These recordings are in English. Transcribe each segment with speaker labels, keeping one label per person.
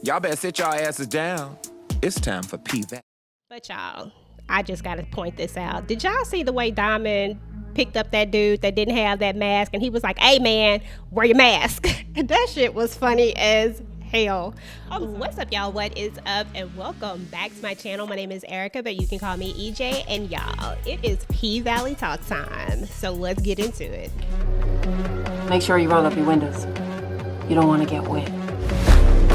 Speaker 1: Y'all better sit y'all asses down. It's time for Pvalley.
Speaker 2: But y'all, I just got to point this out. Did y'all see the way Diamond picked up that dude that didn't have that mask and he was like, "Hey man, wear your mask." That shit was funny as hell. What's up, y'all? What is up? And welcome back to my channel. My name is Erica, but you can call me EJ. And y'all, it is Pvalley talk time. So let's get into it.
Speaker 3: Make sure you roll up your windows. You don't want to get wet.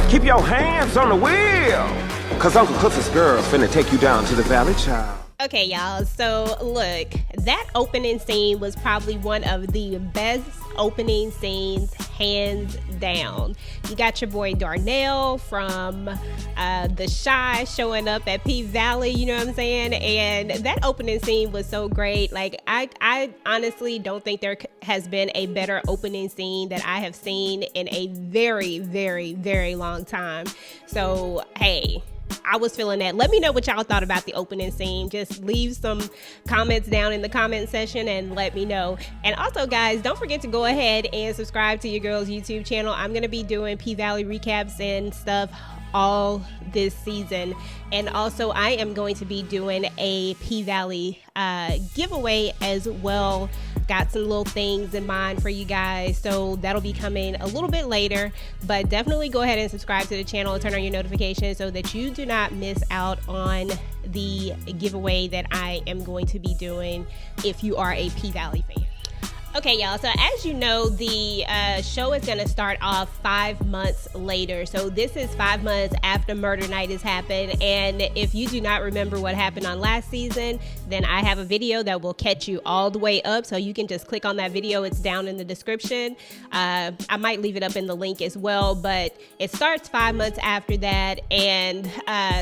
Speaker 1: Keep your hands on the wheel, cause Uncle Clifford's girl finna take you down to the valley, child.
Speaker 2: Okay, y'all, so look, that opening scene was probably one of the best opening scenes, hands down. You got your boy Darnell from The Chi showing up at Pvalley, you know what I'm saying? And that opening scene was so great. Like, I honestly don't think there has been a better opening scene that I have seen in a very, very, very long time. So, hey, I was feeling that. Let me know what y'all thought about the opening scene. Just leave some comments down in the comment section and let me know. And also, guys, don't forget to go ahead and subscribe to your girl's YouTube channel. I'm going to be doing Pvalley recaps and stuff all this season. And also, I am going to be doing a Pvalley giveaway as well. Got some little things in mind for you guys, so that'll be coming a little bit later, but definitely go ahead and subscribe to the channel and turn on your notifications so that you do not miss out on the giveaway that I am going to be doing if you are a Pvalley fan. Okay, y'all, so as you know, the show is going to start off 5 months later. So this is 5 months after Murder Night has happened. And if you do not remember what happened on last season, then I have a video that will catch you all the way up. So you can just click on that video. It's down in the description. I might leave it up in the link as well, but it starts 5 months after that. And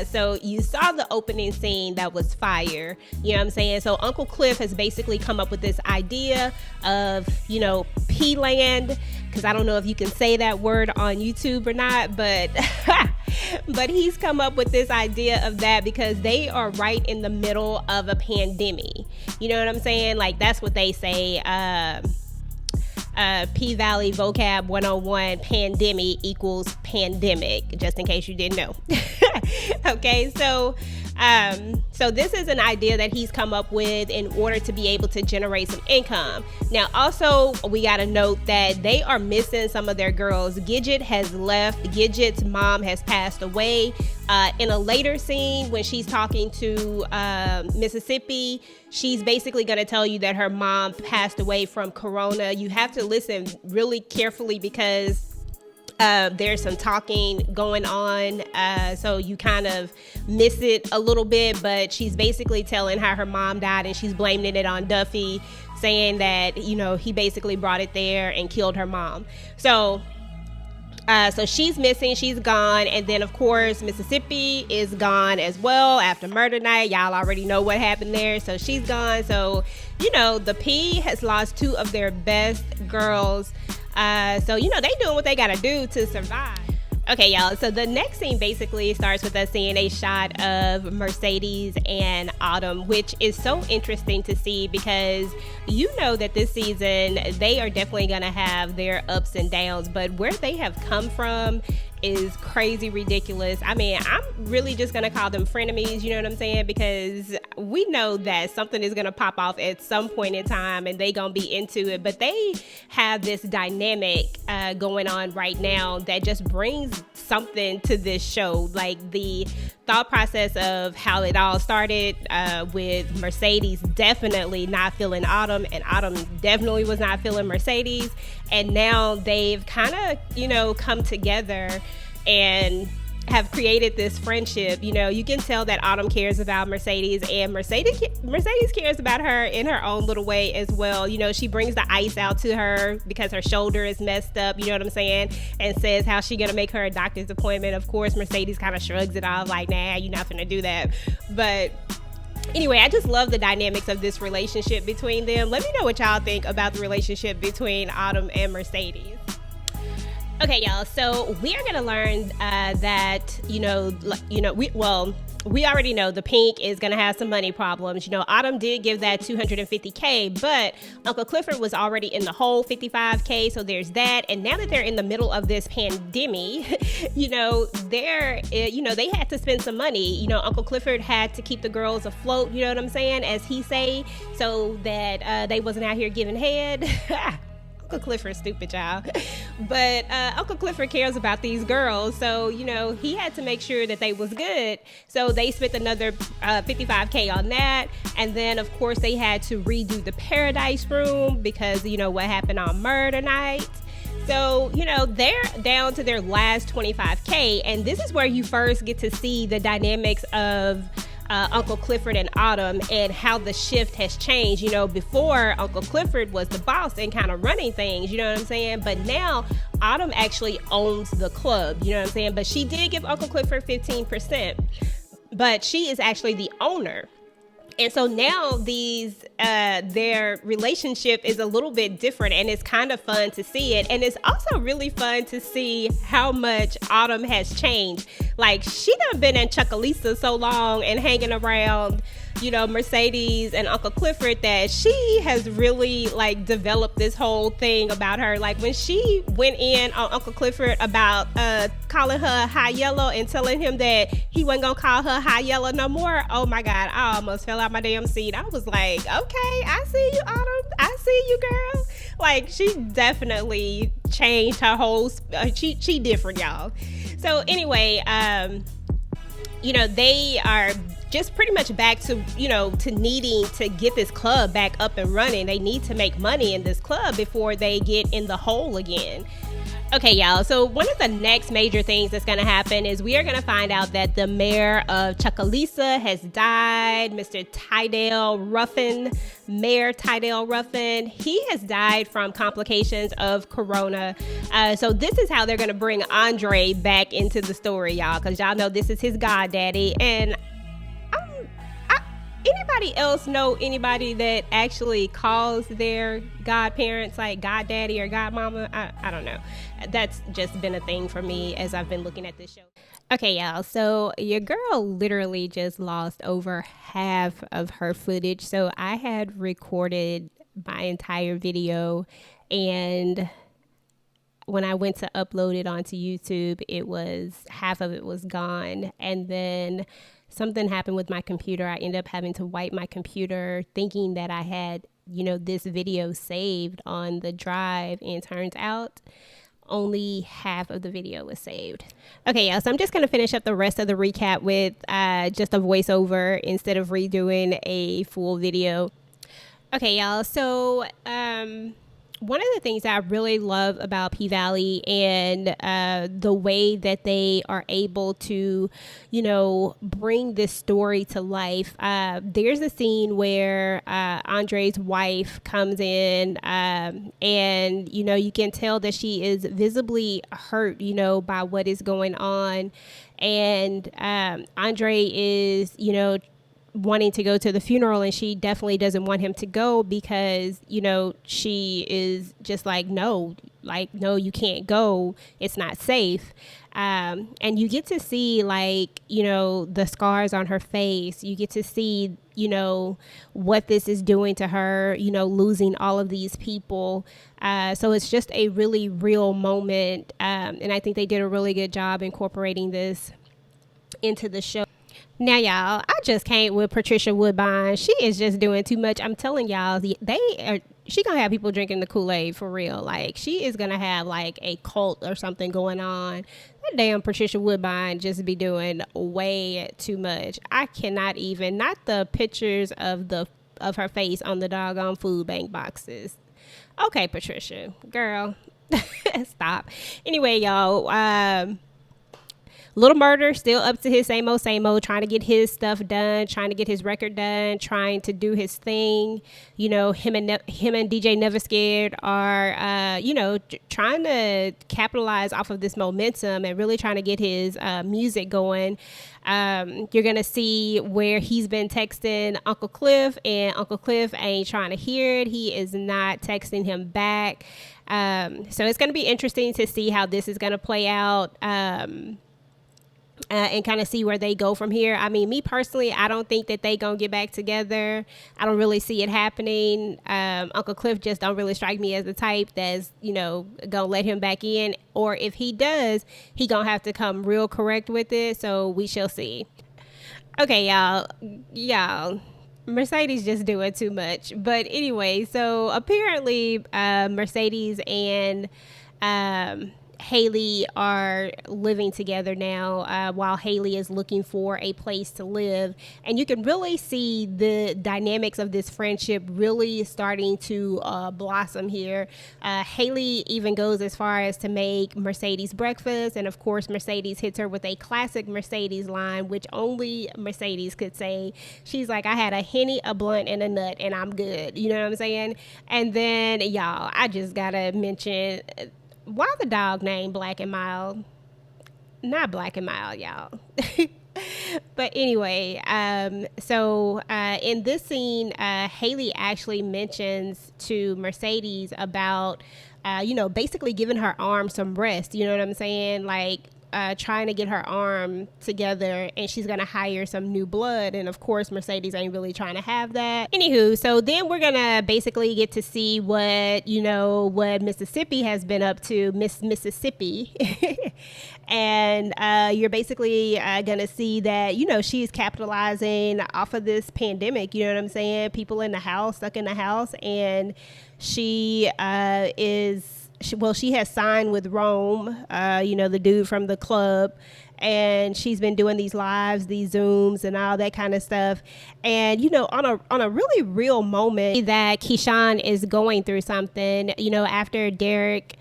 Speaker 2: so you saw the opening scene that was fire. You know what I'm saying? So Uncle Cliff has basically come up with this idea of, you know, P-land, because I don't know if you can say that word on YouTube or not, but but he's come up with this idea of that because they are right in the middle of a pandemic. You know what I'm saying? Like, that's what they say. P-Valley vocab 101, pandemic equals pandemic, just in case you didn't know. Okay, so this is an idea that he's come up with in order to be able to generate some income. Now, also, we got to note that they are missing some of their girls. Gidget has left. Gidget's mom has passed away. In a later scene, when she's talking to Mississippi, she's basically going to tell you that her mom passed away from corona. You have to listen really carefully because there's some talking going on, so you kind of miss it a little bit, but she's basically telling how her mom died and she's blaming it on Duffy, saying that, you know, he basically brought it there and killed her mom. So she's missing, she's gone, and then of course Mississippi is gone as well after Murder Night. Y'all already know what happened there, so she's gone. So, you know, the P has lost two of their best girls. So, you know, they doing what they gotta do to survive. Okay, y'all, so the next scene basically starts with us seeing a shot of Mercedes and Autumn, which is so interesting to see because you know that this season they are definitely gonna have their ups and downs, but where they have come from is crazy ridiculous. I mean, I'm really just gonna call them frenemies, you know what I'm saying? Because we know that something is gonna pop off at some point in time and they gonna be into it, but they have this dynamic going on right now that just brings something to this show. Like the thought process of how it all started with Mercedes definitely not feeling Autumn, and Autumn definitely was not feeling Mercedes, and now they've kind of, you know, come together and have created this friendship. You know, you can tell that Autumn cares about Mercedes, and Mercedes cares about her in her own little way as well. You know, she brings the ice out to her because her shoulder is messed up, you know what I'm saying, and says how she gonna make her a doctor's appointment. Of course, Mercedes kind of shrugs it off like, nah, you're not gonna do that. But anyway, I just love the dynamics of this relationship between them. Let me know what y'all think about the relationship between Autumn and Mercedes. Okay, y'all, so we are gonna learn that, we already know the Pink is going to have some money problems. You know, Autumn did give that $250K, but Uncle Clifford was already in the hole, $55K. So there's that. And now that they're in the middle of this pandemic, you know, they had to spend some money. You know, Uncle Clifford had to keep the girls afloat, you know what I'm saying, as he say, so that they wasn't out here giving head. Uncle Clifford's stupid, y'all. But Uncle Clifford cares about these girls, so you know he had to make sure that they was good. So they spent another $55K on that, and then of course they had to redo the Paradise Room because you know what happened on murder night. So, you know, they're down to their last $25K, and this is where you first get to see the dynamics of Uncle Clifford and Autumn and how the shift has changed. You know, before Uncle Clifford was the boss and kind of running things, you know what I'm saying? But now Autumn actually owns the club, you know what I'm saying? But she did give Uncle Clifford 15%, but she is actually the owner. And so now their relationship is a little bit different, and it's kind of fun to see it. And it's also really fun to see how much Autumn has changed. Like, she done been in Chuckalisa so long and hanging around, you know, Mercedes and Uncle Clifford that she has really like developed this whole thing about her. Like when she went in on Uncle Clifford about calling her high yellow and telling him that he wasn't gonna call her high yellow no more. Oh my God, I almost fell out my damn seat. I was like, okay, I see you, Autumn. I see you, girl. Like, she definitely changed her whole, she different, y'all. So anyway, you know, they are just pretty much back to, you know, to needing to get this club back up and running. They need to make money in this club before they get in the hole again. Okay, y'all, so one of the next major things that's going to happen is we are going to find out that the mayor of Chuckalisa has died. Mr. Tydale Ruffin, Mayor Tydale Ruffin, he has died from complications of corona. So this is how they're going to bring Andre back into the story, y'all, because y'all know this is his goddaddy. And anybody else know anybody that actually calls their godparents like goddaddy or godmama? I don't know. That's just been a thing for me as I've been looking at this show. Okay, y'all. So your girl literally just lost over half of her footage. So I had recorded my entire video, and when I went to upload it onto YouTube, it was half of it was gone. And then something happened with my computer. I ended up having to wipe my computer thinking that I had, you know, this video saved on the drive, and turns out only half of the video was saved. Okay, yeah, so I'm just going to finish up the rest of the recap with just a voiceover instead of redoing a full video. Okay, y'all, so one of the things that I really love about Pvalley and the way that they are able to, you know, bring this story to life. There's a scene where Andre's wife comes in and, you know, you can tell that she is visibly hurt, you know, by what is going on. And Andre is, you know, wanting to go to the funeral, and she definitely doesn't want him to go because, you know, she is just like, no, you can't go. It's not safe. And you get to see, like, you know, the scars on her face. You get to see, you know, what this is doing to her, you know, losing all of these people. So it's just a really real moment. And I think they did a really good job incorporating this into the show. Now, y'all, I just can't with Patricia Woodbine. She is just doing too much. I'm telling y'all, she gonna have people drinking the Kool-Aid for real. Like, she is gonna have like a cult or something going on. That damn Patricia Woodbine just be doing way too much. I cannot even, not the pictures of her face on the doggone food bank boxes. Okay, Patricia, girl, stop. Anyway, y'all, Little Murder still up to his same old, trying to get his stuff done, trying to get his record done, trying to do his thing. You know, him and DJ Never Scared are, you know, trying to capitalize off of this momentum and really trying to get his music going. You're going to see where he's been texting Uncle Cliff, and Uncle Cliff ain't trying to hear it. He is not texting him back. So it's going to be interesting to see how this is going to play out. and kind of see where they go from here. I mean, me personally, I don't think that they gonna get back together. I don't really see it happening. Uncle Cliff just don't really strike me as the type that's, gonna let him back in. Or if he does, he gonna have to come real correct with it. So we shall see. Okay, y'all. Mercedes just doing too much. But anyway, so apparently Mercedes and Haley are living together now while Haley is looking for a place to live. And you can really see the dynamics of this friendship really starting to blossom here. Haley even goes as far as to make Mercedes breakfast. And of course, Mercedes hits her with a classic Mercedes line, which only Mercedes could say. She's like, I had a Henny, a blunt, and a nut, and I'm good. You know what I'm saying? And then, y'all, I just gotta mention, why the dog named Black and Mild? Not Black and Mild, y'all. But anyway, so in this scene, Haley actually mentions to Mercedes about, basically giving her arm some rest. You know what I'm saying? Like, trying to get her arm together, and she's gonna hire some new blood, and of course Mercedes ain't really trying to have that. Anywho, so then we're gonna basically get to see what Mississippi has been up to, Miss Mississippi. And you're basically gonna see that she's capitalizing off of this pandemic. You know what I'm saying? People in the house, stuck in the house, and she she has signed with Rome, the dude from the club, and she's been doing these lives, these Zooms and all that kind of stuff. And, on a really real moment that Keyshawn is going through something, after Derek,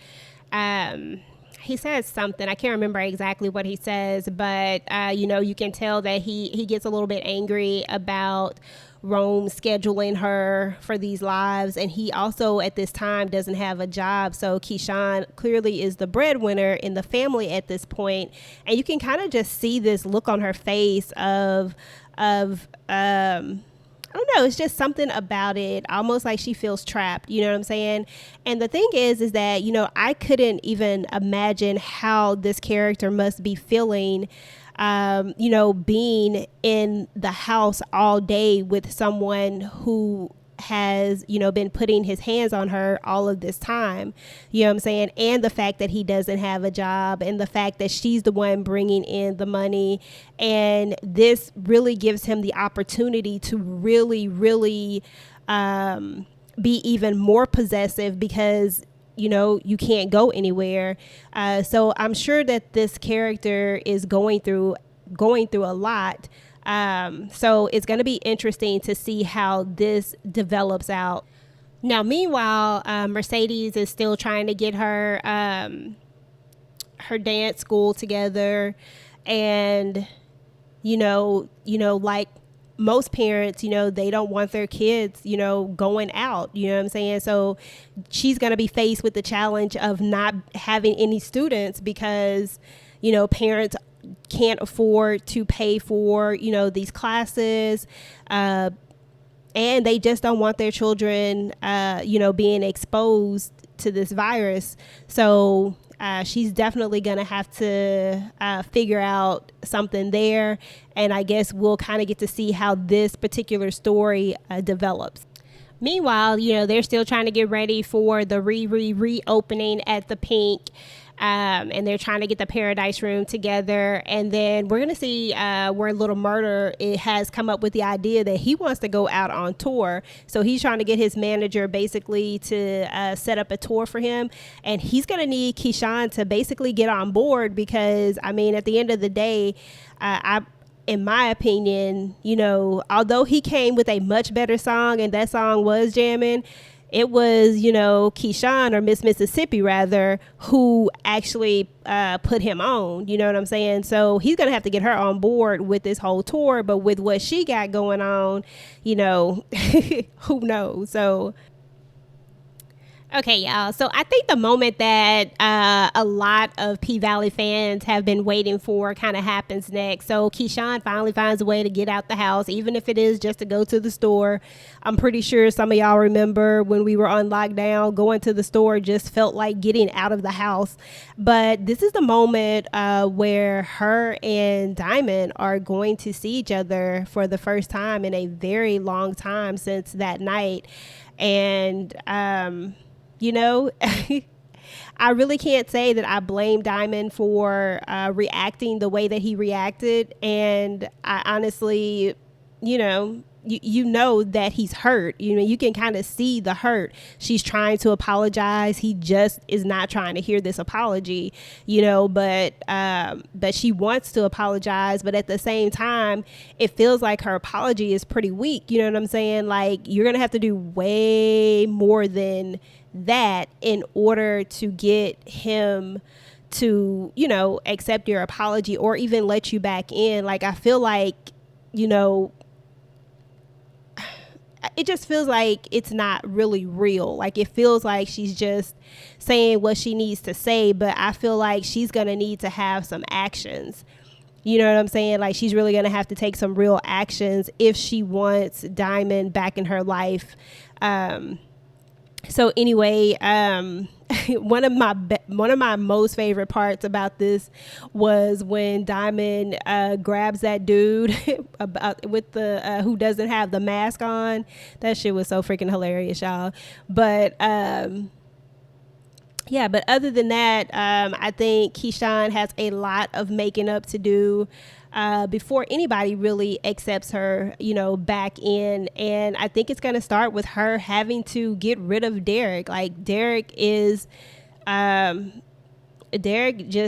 Speaker 2: he says something, I can't remember exactly what he says, but, you can tell that he gets a little bit angry about Rome scheduling her for these lives, and he also at this time doesn't have a job. So Keyshawn clearly is the breadwinner in the family at this point, and you can kind of just see this look on her face of I don't know, it's just something about it, almost like she feels trapped, you know what I'm saying? And the thing is that, I couldn't even imagine how this character must be feeling, being in the house all day with someone who has, been putting his hands on her all of this time, you know what I'm saying? And the fact that he doesn't have a job, and the fact that she's the one bringing in the money. And this really gives him the opportunity to really, really be even more possessive, because you can't go anywhere. So I'm sure that this character is going through a lot. So it's going to be interesting to see how this develops out. Now, meanwhile, Mercedes is still trying to get her dance school together, and like most parents, they don't want their kids, going out, you know what I'm saying? So she's going to be faced with the challenge of not having any students, because, parents can't afford to pay for, these classes, and they just don't want their children, being exposed to this virus. So she's definitely going to have to figure out something there. And I guess we'll kind of get to see how this particular story develops. Meanwhile, they're still trying to get ready for the reopening at the Pink. And they're trying to get the Paradise Room together. And then we're going to see where Little Murder has come up with the idea that he wants to go out on tour. So he's trying to get his manager basically to set up a tour for him. And he's going to need Keyshawn to basically get on board, because, at the end of the day, in my opinion, although he came with a much better song, and that song was jamming, it was, Keyshawn, or Miss Mississippi rather, who actually put him on, you know what I'm saying? So he's going to have to get her on board with this whole tour, but with what she got going on, who knows? So Okay, y'all. So I think the moment that a lot of P-Valley fans have been waiting for kind of happens next. So Keyshawn finally finds a way to get out the house, even if it is just to go to the store. I'm pretty sure some of y'all remember when we were on lockdown, going to the store just felt like getting out of the house. But this is the moment where her and Diamond are going to see each other for the first time in a very long time since that night. And, you know, I really can't say that I blame Diamond for reacting the way that he reacted. And I honestly, you know that he's hurt. You know, you can kind of see the hurt. She's trying to apologize. He just is not trying to hear this apology, you know, but she wants to apologize. But at the same time, it feels like her apology is pretty weak. You know what I'm saying? Like, you're going to have to do way more than that in order to get him to, you know, accept your apology or even let you back in. Like, I feel like, you know, it just feels like it's not really real. Like, it feels like she's just saying what she needs to say, but I feel like she's going to need to have some actions. You know what I'm saying? Like, she's really going to have to take some real actions if she wants Diamond back in her life. So anyway, one of my most favorite parts about this was when Diamond grabs that dude with the who doesn't have the mask on. That shit was so freaking hilarious, y'all. But yeah, but other than that, I think Keyshawn has a lot of making up to do before anybody really accepts her, you know, back in. And I think it's going to start with her having to get rid of Derek. Like, Derek just,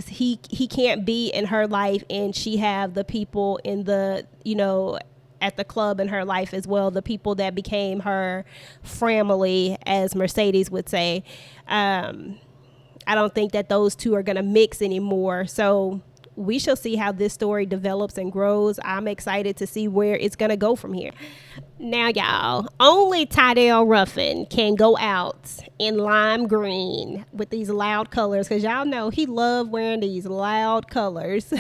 Speaker 2: he can't be in her life, and she have the people in the, you know, at the club in her life as well, the people that became her family, as Mercedes would say. I don't think that those two are going to mix anymore. So we shall see how this story develops and grows. I'm excited to see where it's going to go from here. Now, y'all, only Tydell Ruffin can go out in lime green with these loud colors, because y'all know he loved wearing these loud colors.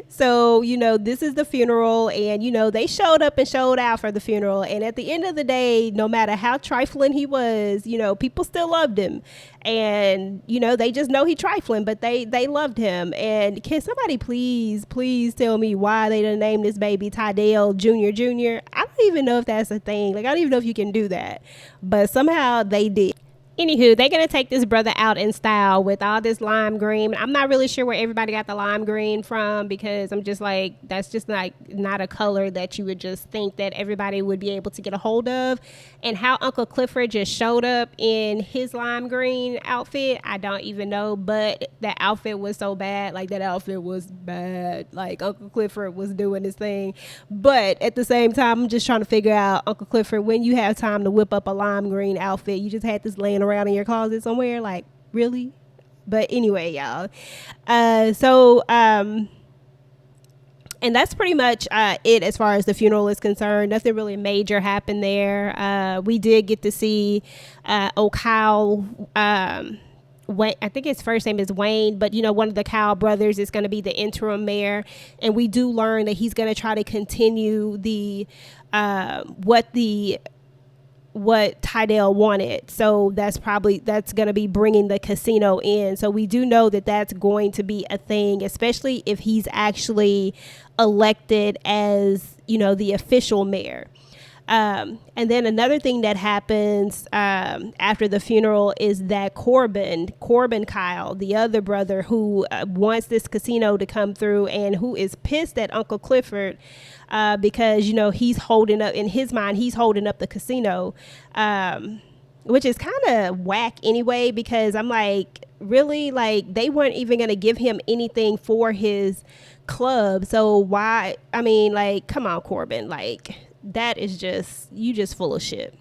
Speaker 2: So, you know, this is the funeral, and, you know, they showed up and showed out for the funeral. And at the end of the day, no matter how trifling he was, you know, people still loved him. And, you know, they just know he trifling, but they loved him. And can somebody please tell me why they didn't name this baby Tydell Jr. I don't even know if that's a thing. Like, I don't even know if you can do that, but somehow they did. Anywho, they're going to take this brother out in style with all this lime green. I'm not really sure where everybody got the lime green from, because I'm just like, that's just like not a color that you would just think that everybody would be able to get a hold of. And how Uncle Clifford just showed up in his lime green outfit, I don't even know. But that outfit was so bad. Like, that outfit was bad. Like, Uncle Clifford was doing his thing. But at the same time, I'm just trying to figure out, Uncle Clifford, when you have time to whip up a lime green outfit, you just had this laying around in your closet somewhere, like, really? But anyway, y'all, and that's pretty much it as far as the funeral is concerned. Nothing really major happened there. We did get to see Kyle, Wayne, I think his first name is Wayne, but, you know, one of the Kyle brothers is going to be the interim mayor, and we do learn that he's going to try to continue the what Tydell wanted. So that's going to be bringing the casino in. So we do know that that's going to be a thing, especially if he's actually elected as, you know, the official mayor. And then another thing that happens after the funeral is that Corbin Kyle, the other brother who wants this casino to come through and who is pissed at Uncle Clifford because, you know, he's holding up, in his mind, he's holding up the casino, which is kind of whack anyway, because I'm like, really? Like, they weren't even going to give him anything for his club. So why? I mean, like, come on, Corbin, like, that is just, you just full of shit.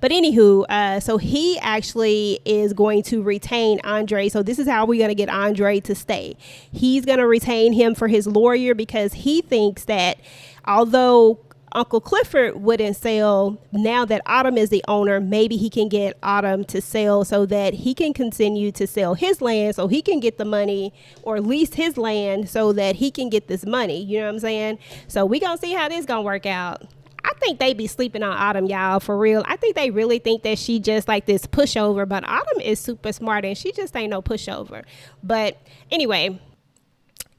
Speaker 2: But anywho, so he actually is going to retain Andre. So this is how we're going to get Andre to stay. He's going to retain him for his lawyer, because he thinks that although Uncle Clifford wouldn't sell, now that Autumn is the owner, maybe he can get Autumn to sell so that he can continue to sell his land so he can get the money, or lease his land so that he can get this money. You know what I'm saying? So we gonna see how this gonna work out. I think they be sleeping on Autumn, y'all, for real. I think they really think that she just like this pushover, but Autumn is super smart and she just ain't no pushover. But anyway,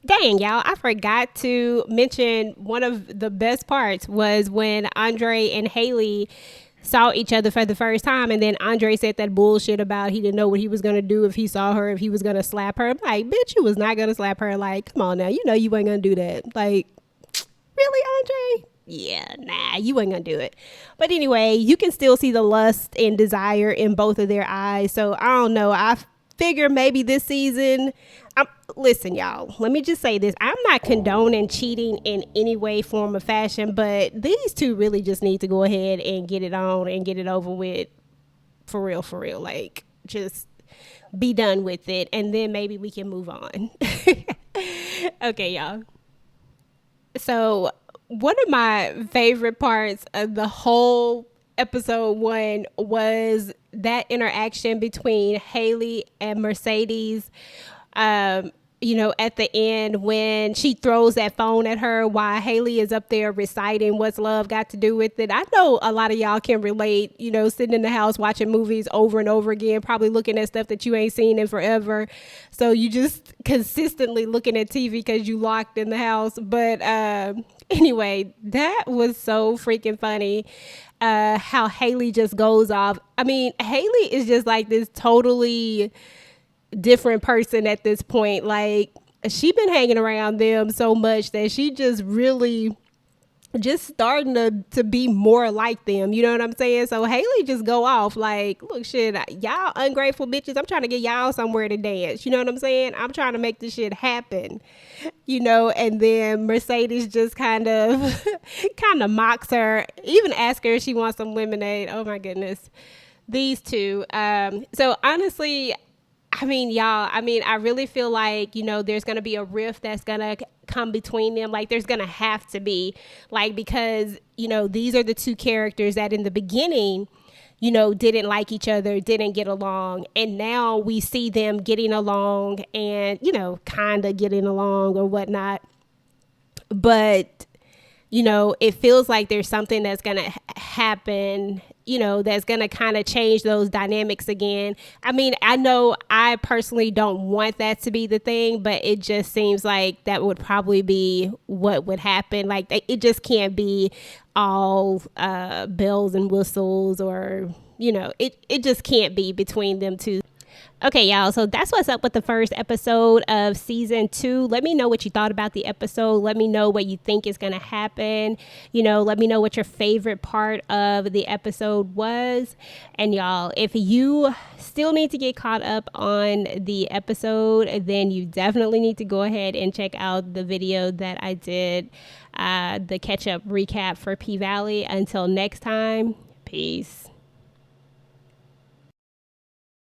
Speaker 2: dang, y'all, I forgot to mention one of the best parts was when Andre and Haley saw each other for the first time, and then Andre said that bullshit about he didn't know what he was going to do if he saw her, if he was going to slap her. I'm like, bitch, you was not going to slap her. Like, come on now, you know you ain't going to do that. Like, really, Andre? Yeah, nah, you ain't gonna do it. But anyway, you can still see the lust and desire in both of their eyes. So I don't know. I figure maybe this season, listen, y'all, let me just say this. I'm not condoning cheating in any way, form, or fashion, but these two really just need to go ahead and get it on and get it over with. For real, for real. Like, just be done with it. And then maybe we can move on. Okay, y'all. So one of my favorite parts of the whole episode 1 was that interaction between Haley and Mercedes. You know, at the end when she throws that phone at her while Haley is up there reciting What's Love Got to Do with It. I know a lot of y'all can relate, you know, sitting in the house watching movies over and over again, probably looking at stuff that you ain't seen in forever. So you just consistently looking at TV because you locked in the house. But anyway, that was so freaking funny. How Haley just goes off. I mean, Haley is just like this totally different person at this point. Like, she been hanging around them so much that she just really just starting to be more like them. You know what I'm saying? So Haley just go off like, look, shit, y'all ungrateful bitches, I'm trying to get y'all somewhere to dance. You know what I'm saying? I'm trying to make this shit happen, you know. And then Mercedes just kind of mocks her, even ask her if she wants some lemonade. Oh my goodness, these two. So honestly, I mean, y'all, I really feel like, you know, there's going to be a rift that's going to come between them. Like, there's going to have to be, like, because, you know, these are the two characters that in the beginning, you know, didn't like each other, didn't get along. And now we see them getting along and, you know, kind of getting along or whatnot. But, you know, it feels like there's something that's going to happen, you know, that's going to kind of change those dynamics again. I mean, I know I personally don't want that to be the thing, but it just seems like that would probably be what would happen. Like, it just can't be all bells and whistles, or, you know, it just can't be between them two. Okay, y'all, so that's what's up with the first episode of season 2. Let me know what you thought about the episode. Let me know what you think is going to happen. You know, let me know what your favorite part of the episode was. And y'all, if you still need to get caught up on the episode, then you definitely need to go ahead and check out the video that I did, the catch-up recap for Pvalley. Until next time, peace.